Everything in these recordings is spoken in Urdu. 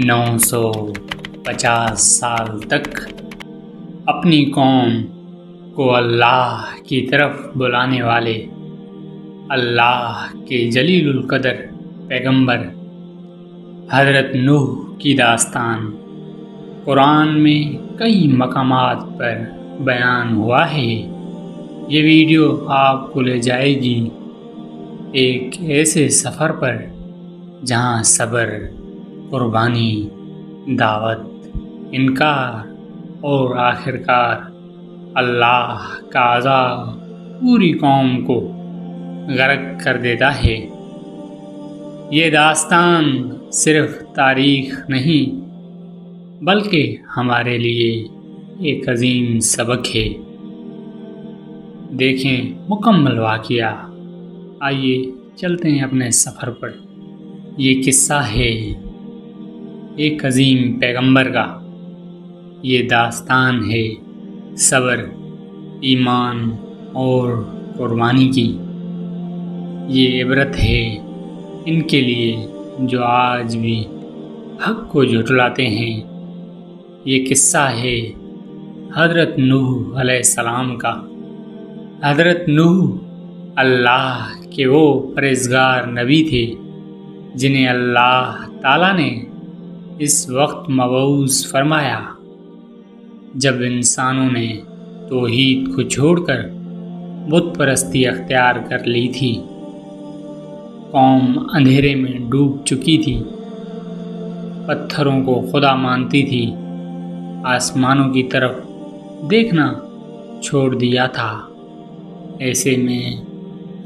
950 سال تک اپنی قوم کو اللہ کی طرف بلانے والے اللہ کے جلیل القدر پیغمبر حضرت نوح کی داستان قرآن میں کئی مقامات پر بیان ہوا ہے۔ یہ ویڈیو آپ کو لے جائے گی ایک ایسے سفر پر جہاں صبر، قربانی، دعوت، انکار اور آخرکار اللہ کا عذاب پوری قوم کو غرق کر دیتا ہے۔ یہ داستان صرف تاریخ نہیں بلکہ ہمارے لیے ایک عظیم سبق ہے۔ دیکھیں مکمل واقعہ۔ آئیے چلتے ہیں اپنے سفر پر۔ یہ قصہ ہے ایک عظیم پیغمبر کا۔ یہ داستان ہے صبر، ایمان اور قربانی کی۔ یہ عبرت ہے ان کے لیے جو آج بھی حق کو جھٹلاتے ہیں۔ یہ قصہ ہے حضرت نوح علیہ السلام کا۔ حضرت نوح اللہ کے وہ پرہیزگار نبی تھے جنہیں اللہ تعالیٰ نے اس وقت مبعوث فرمایا جب انسانوں نے توحید کو چھوڑ کر بت پرستی اختیار کر لی تھی۔ قوم اندھیرے میں ڈوب چکی تھی، پتھروں کو خدا مانتی تھی، آسمانوں کی طرف دیکھنا چھوڑ دیا تھا۔ ایسے میں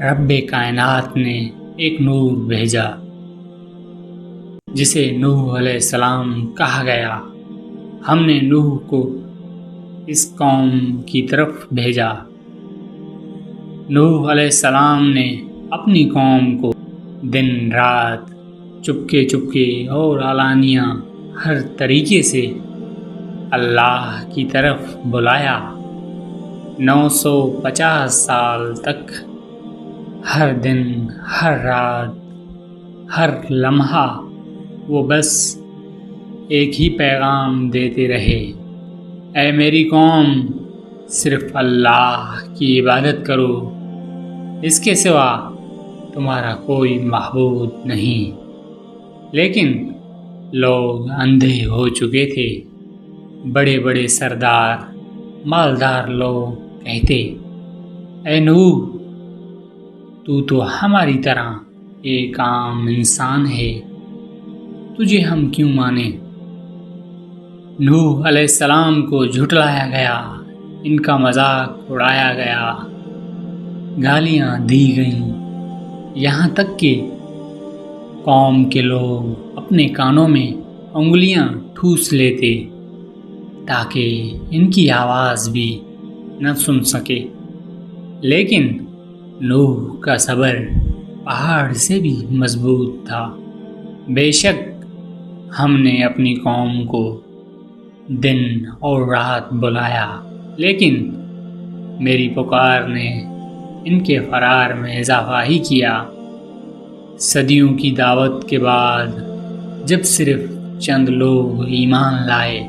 رب کائنات نے ایک نور بھیجا جسے نوح علیہ السلام کہا گیا۔ ہم نے نوح کو اس قوم کی طرف بھیجا۔ نوح علیہ السلام نے اپنی قوم کو دن رات چپکے چپکے اور علانیہ ہر طریقے سے اللہ کی طرف بلایا۔ 950 سال تک ہر دن، ہر رات، ہر لمحہ وہ بس ایک ہی پیغام دیتے رہے: اے میری قوم، صرف اللہ کی عبادت کرو، اس کے سوا تمہارا کوئی معبود نہیں۔ لیکن لوگ اندھے ہو چکے تھے۔ بڑے بڑے سردار، مالدار لوگ کہتے: اے نوح، تو ہماری طرح ایک عام انسان ہے، تجھے ہم کیوں مانیں؟ نوح علیہ السلام کو جھٹلایا گیا، ان کا مذاق اڑایا گیا، گالیاں دی گئیں، یہاں تک کہ قوم کے لوگ اپنے کانوں میں انگلیاں ٹھوس لیتے تاکہ ان کی آواز بھی نہ سن سکے۔ لیکن نوح کا صبر پہاڑ سے بھی مضبوط تھا۔ بے شک ہم نے اپنی قوم کو دن اور رات بلایا، لیکن میری پکار نے ان کے فرار میں اضافہ ہی کیا۔ صدیوں کی دعوت کے بعد جب صرف چند لوگ ایمان لائے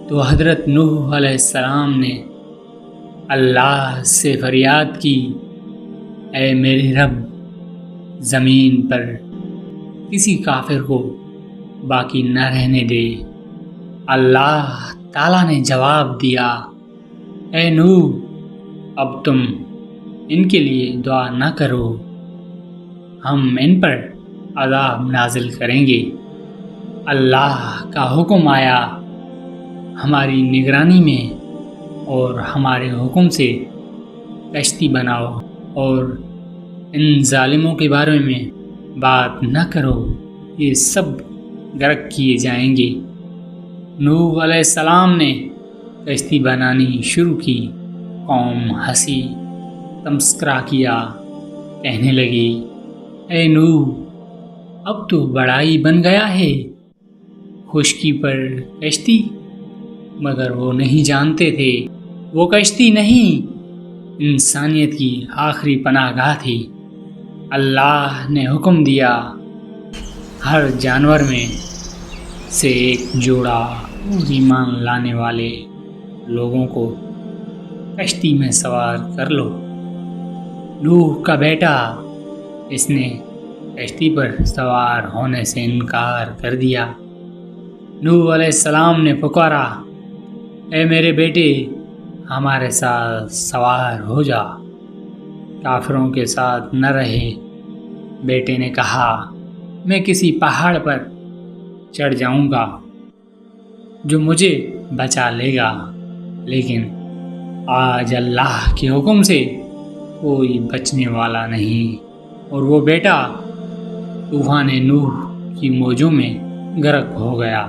تو حضرت نوح علیہ السلام نے اللہ سے فریاد کی: اے میرے رب، زمین پر کسی کافر کو باقی نہ رہنے دے۔ اللہ تعالیٰ نے جواب دیا: اے نوح، اب تم ان کے لیے دعا نہ کرو، ہم ان پر عذاب نازل کریں گے۔ اللہ کا حکم آیا ہماری نگرانی میں اور ہمارے حکم سے کشتی بناؤ اور ان ظالموں کے بارے میں بات نہ کرو، یہ سب غرق کیے جائیں گے۔ نوح علیہ السلام نے کشتی بنانی شروع کی۔ قوم ہنسی، تمسکرہ کیا، کہنے لگی: اے نوح، اب تو بڑائی بن گیا ہے، خشکی پر کشتی؟ مگر وہ نہیں جانتے تھے وہ کشتی نہیں، انسانیت کی آخری پناہ گاہ تھی۔ اللہ نے حکم دیا: ہر جانور میں سے ایک جوڑا ایمان لانے والے لوگوں کو کشتی میں سوار کر لو۔ نوح کا بیٹا، اس نے کشتی پر سوار ہونے سے انکار کر دیا۔ نوح علیہ السلام نے پکارا، اے میرے بیٹے، ہمارے ساتھ سوار ہو جا، کافروں کے ساتھ نہ رہے۔ بیٹے نے کہا، میں کسی پہاڑ پر چڑھ جاؤں گا جو مجھے بچا لے گا، لیکن آج اللہ کے حکم سے کوئی بچنے والا نہیں۔ اور وہ بیٹا طوفان نوح کی موجوں میں غرق ہو گیا۔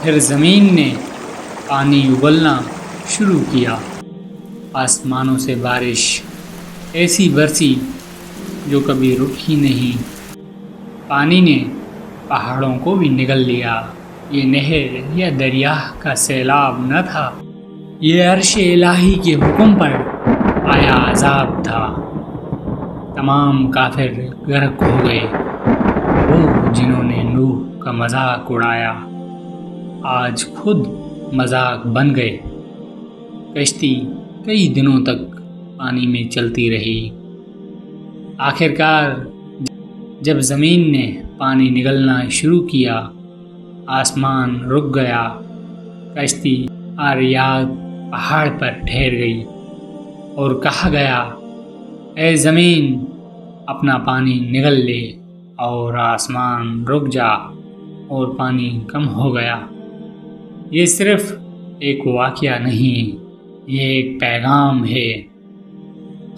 پھر زمین نے پانی ابلنا شروع کیا، آسمانوں سے بارش ایسی برسی جو کبھی رکی نہیں۔ پانی نے پہاڑوں کو بھی نگل لیا۔ یہ نہر یا دریا کا سیلاب نہ تھا، یہ عرش الہی کے حکم پر آیا عذاب تھا۔ تمام کافر غرق ہو گئے۔ وہ جنہوں نے نوح کا مذاق اڑایا آج خود مذاق بن گئے۔ کشتی کئی دنوں تک پانی میں چلتی رہی۔ آخرکار جب زمین نے پانی نگلنا شروع کیا، آسمان رک گیا، کشتی عاریات پہاڑ پر ٹھہر گئی اور کہا گیا، اے زمین اپنا پانی نگل لے، اور آسمان رک جا اور پانی کم ہو گیا۔ یہ صرف ایک واقعہ نہیں، یہ ایک پیغام ہے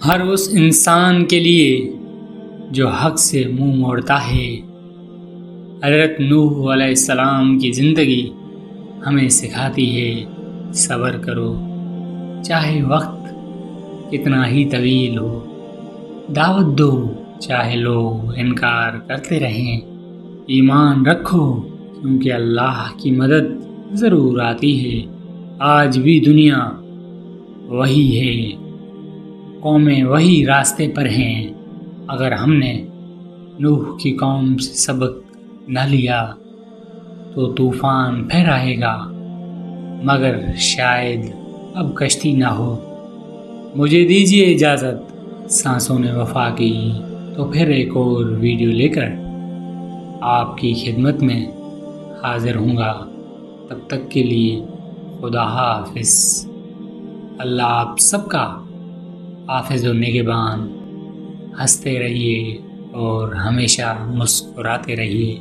ہر اس انسان کے لیے جو حق سے منہ موڑتا ہے۔ حضرت نوح علیہ السلام کی زندگی ہمیں سکھاتی ہے، صبر کرو، چاہے وقت کتنا ہی طویل ہو، دعوت دو چاہے لوگ انکار کرتے رہیں، ایمان رکھو کیونکہ اللہ کی مدد ضرور آتی ہے۔ آج بھی دنیا وہی ہے، قومیں وہی راستے پر ہیں۔ اگر ہم نے نوح کی قوم سے سبق نہ لیا تو طوفان پھر آئے گا، مگر شاید اب کشتی نہ ہو۔ مجھے دیجیے اجازت، سانسوں نے وفا کی تو پھر ایک اور ویڈیو لے کر آپ کی خدمت میں حاضر ہوں گا۔ تب تک کے لیے خدا حافظ۔ اللہ آپ سب کا حافظ و نگہبان۔ ہنستے رہیے اور ہمیشہ مسکراتے رہیے۔